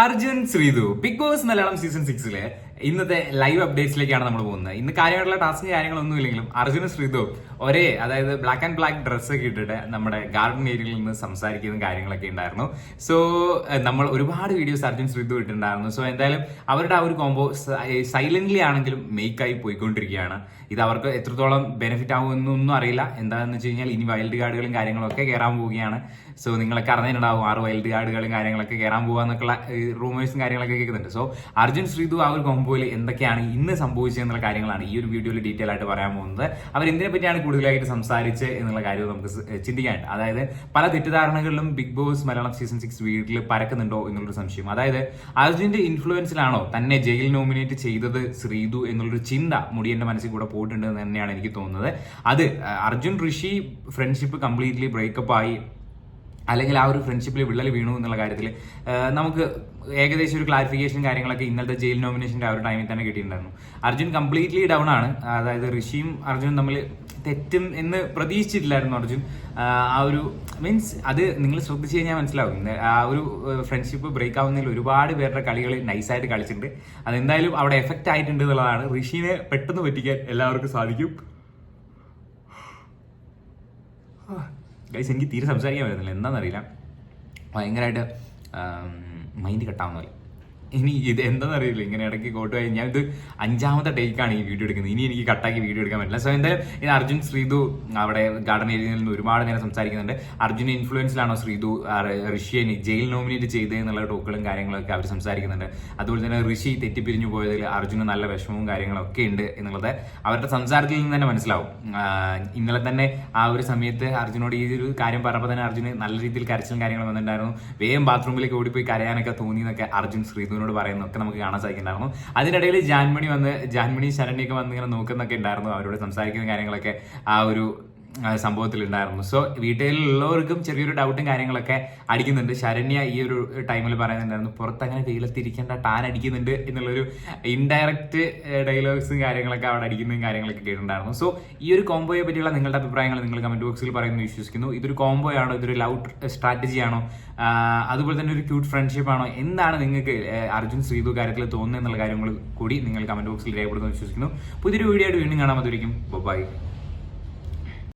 Arjun Sreethu Bigg Boss Malayalam season 6 ഇന്നത്തെ live അപ്ഡേറ്റ്സിലേക്കാണ് നമ്മൾ പോകുന്നത്. ഇന്ന് കാര്യമായിട്ടുള്ള ടാസ്ക് കാര്യങ്ങളൊന്നും ഇല്ലെങ്കിലും അർജുനും ശ്രീതു അതായത് ബ്ലാക്ക് ആൻഡ് ബ്ലാക്ക് ഡ്രസ്സൊക്കെ ഇട്ടിട്ട് നമ്മുടെ ഗാർഡൻ ഏരിയയിൽ നിന്ന് സംസാരിക്കുന്ന കാര്യങ്ങളൊക്കെ ഉണ്ടായിരുന്നു. സോ നമ്മൾ ഒരുപാട് വീഡിയോസ് അർജുൻ ശ്രീതു ഇട്ടിട്ടുണ്ടായിരുന്നു. സോ എന്തായാലും അവരുടെ ആ ഒരു കോംബോ സൈലന്റ്ലി ആണെങ്കിലും മേക്കായി പോയിക്കൊണ്ടിരിക്കുകയാണ്. ഇത് അവർക്ക് എത്രത്തോളം ബെനിഫിറ്റ് ആകുമെന്നൊന്നും അറിയില്ല. എന്താണെന്ന് വെച്ച് കഴിഞ്ഞാൽ ഇനി വൈൽഡ് കാർഡുകളും കാര്യങ്ങളൊക്കെ കയറാൻ പോവുകയാണ്. സോ നിങ്ങളൊക്കെ അറിഞ്ഞിട്ടുണ്ടാവും 6 വൈൽഡ് കാർഡുകളും കാര്യങ്ങളൊക്കെ കയറാൻ പോകാന്നൊക്കെയുള്ള റൂമേഴ്സും കാര്യങ്ങളൊക്കെ കേൾക്കുന്നുണ്ട്. സോ അർജുൻ ശ്രീതു ആ ഒരു കോംബോയിൽ എന്തൊക്കെയാണ് ഇന്ന് സംഭവിച്ചതെന്നുള്ള കാര്യങ്ങളാണ് ഈ ഒരു വീഡിയോയിൽ ഡീറ്റെയിൽ ആയിട്ട് പറയാൻ പോകുന്നത്. അവർ എന്തിനെ പറ്റിയാണ് കൂടുതലായിട്ട് സംസാരിച്ച് എന്നുള്ള കാര്യം നമുക്ക് ചിന്തിക്കാനുണ്ട്. അതായത് പല തെറ്റിദ്ധാരണകളിലും ബിഗ് ബോസ് മലയാളം സീസൺ 6 വീട്ടിൽ പരക്കുന്നുണ്ടോ എന്നുള്ളൊരു സംശയം. അതായത് അർജുന്റെ ഇൻഫ്ലുവൻസിലാണോ തന്നെ ജയിൽ നോമിനേറ്റ് ചെയ്തത് ശ്രീതു എന്നുള്ളൊരു ചിന്ത മുടിയന്റെ മനസ്സിൽ കൂടെ പോയിട്ടുണ്ട് എന്ന് തന്നെയാണ് എനിക്ക് തോന്നുന്നത്. അത് അർജുൻ ഋഷി ഫ്രണ്ട്ഷിപ്പ് കംപ്ലീറ്റ്ലി ബ്രേക്കപ്പ് ആയി അല്ലെങ്കിൽ ആ ഒരു ഫ്രണ്ട്ഷിപ്പിൽ വിള്ളൽ വീണു എന്നുള്ള കാര്യത്തിൽ നമുക്ക് ഏകദേശം ഒരു ക്ലാരിഫിക്കേഷൻ കാര്യങ്ങളൊക്കെ ഇന്നലത്തെ ജയിൽ നോമിനേഷന്റെ ആ ഒരു ടൈമിൽ തന്നെ കിട്ടിയിട്ടുണ്ടായിരുന്നു. അർജുൻ കംപ്ലീറ്റ്ലി ഡൗൺ ആണ്. അതായത് ഋഷിയും അർജുനും തമ്മിൽ തെറ്റും എന്ന് പ്രതീക്ഷിച്ചിട്ടില്ലായിരുന്നു അർജുൻ. ആ ഒരു മീൻസ് അത് നിങ്ങൾ ശ്രദ്ധിച്ചു കഴിഞ്ഞാൽ മനസ്സിലാവും. ആ ഒരു ഫ്രണ്ട്ഷിപ്പ് ബ്രേക്ക് ആവുന്നതിൽ ഒരുപാട് പേരുടെ കളികൾ നൈസായിട്ട് കളിച്ചിട്ടുണ്ട്. അതെന്തായാലും അവിടെ എഫക്റ്റ് ആയിട്ടുണ്ട് എന്നുള്ളതാണ്. ഋഷിനെ പെട്ടെന്ന് പറ്റിക്കാൻ എല്ലാവർക്കും സാധിക്കും. ഗൈസ്, എനിക്ക് തീരെ സംസാരിക്കാൻ പറ്റുന്നില്ല, എന്താണെന്നറിയില്ല. ഭയങ്കരമായിട്ട് മൈൻഡ് കട്ടാവുന്ന പോലെ. ഇനി ഇത് എന്താണെന്നറിയില്ല, ഇങ്ങനെ ഇടയ്ക്ക് കോട്ടുപോയി. ഞാൻ ഇത് 5ാമത്തെ ടേക്കാണ് ഈ വീഡിയോ എടുക്കുന്നത്. ഇനി എനിക്ക് കട്ടാക്കി വീഡിയോ എടുക്കാൻ പറ്റില്ല. സോ എന്തായാലും ഇത് അർജുൻ ശ്രീതു അവിടെ ഗാർഡൻ ഏരിയയിൽ നിന്ന് ഒരുപാട് നേരം സംസാരിക്കുന്നുണ്ട്. അർജുൻ്റെ ഇൻഫ്ലുവൻസിലാണോ ശ്രീതു ഋഷിയെ ജയിൽ നോമിനേറ്റ് ചെയ്തത് എന്നുള്ള ടോക്കുകളും കാര്യങ്ങളൊക്കെ അവർ സംസാരിക്കുന്നുണ്ട്. അതുപോലെ തന്നെ ഋഷി തെറ്റിപ്പിരിഞ്ഞു പോയതിൽ അർജുന് നല്ല വിഷമവും കാര്യങ്ങളൊക്കെ ഉണ്ട് എന്നുള്ളത് അവരുടെ സംസാരത്തിൽ നിന്ന് തന്നെ മനസ്സിലാവും. ഇന്നലെ തന്നെ ആ ഒരു സമയത്ത് അർജുനോട് ഈ ഒരു കാര്യം പറഞ്ഞപ്പോൾ തന്നെ അർജുന് നല്ല രീതിയിൽ കരച്ചിലും കാര്യങ്ങളും വന്നിട്ടുണ്ടായിരുന്നു. വേഗം ബാത്റൂമിലേക്ക് ഓടിപ്പോയി കരയാനൊക്കെ തോന്നിയെന്നൊക്കെ അർജുൻ ശ്രീതു പറയുന്നതൊക്കെ നമുക്ക് കാണാൻ സാധിക്കുന്നുണ്ടായിരുന്നു. അതിനിടയിൽ ജാൻമണി ശരണ്യൊക്കെ വന്ന് ഇങ്ങനെ നോക്കുന്നൊക്കെ ഉണ്ടായിരുന്നു. അവരോട് സംസാരിക്കുന്ന കാര്യങ്ങളൊക്കെ ആ ഒരു സംഭവത്തിൽ ഉണ്ടായിരുന്നു. സോ വീട്ടിലുള്ളവർക്കും ചെറിയൊരു ഡൗട്ടും കാര്യങ്ങളൊക്കെ അടിക്കുന്നുണ്ട്. ശരണ്യ ഈ ഒരു ടൈമിൽ പറയുന്നുണ്ടായിരുന്നു പുറത്ത് അങ്ങനെ വെയിലത്തിരിക്കേണ്ട ടാൻ അടിക്കുന്നുണ്ട് എന്നുള്ളൊരു ഇൻഡയറക്റ്റ് ഡയലോഗ്സും കാര്യങ്ങളൊക്കെ അവിടെ അടിക്കുന്നതും കാര്യങ്ങളൊക്കെ കേട്ടിട്ടുണ്ടായിരുന്നു. സോ ഈ ഒരു കോംബോയെ പറ്റിയുള്ള നിങ്ങളുടെ അഭിപ്രായങ്ങൾ നിങ്ങൾ കമന്റ് ബോക്സിൽ പറയുന്നു വിശ്വസിക്കുന്നു. ഇതൊരു കോംബോ ആണോ, ഇതൊരു ലവ് സ്ട്രാറ്റജി ആണോ, അതുപോലെ തന്നെ ഒരു ക്യൂട്ട് ഫ്രണ്ട്ഷിപ്പ് ആണോ, എന്താണ് നിങ്ങൾക്ക് അർജുൻ ശ്രീതു കാര്യത്തിൽ തോന്നുന്നത് എന്നുള്ള കാര്യങ്ങൾ കൂടി നിങ്ങൾ കമന്റ് ബോക്സിൽ രേഖപ്പെടുത്തുന്നു വിശ്വസിക്കുന്നു. പുതിയൊരു വീഡിയോ ആയിട്ട് വീണ്ടും കാണാൻ. അതുവരെയും ബൈ.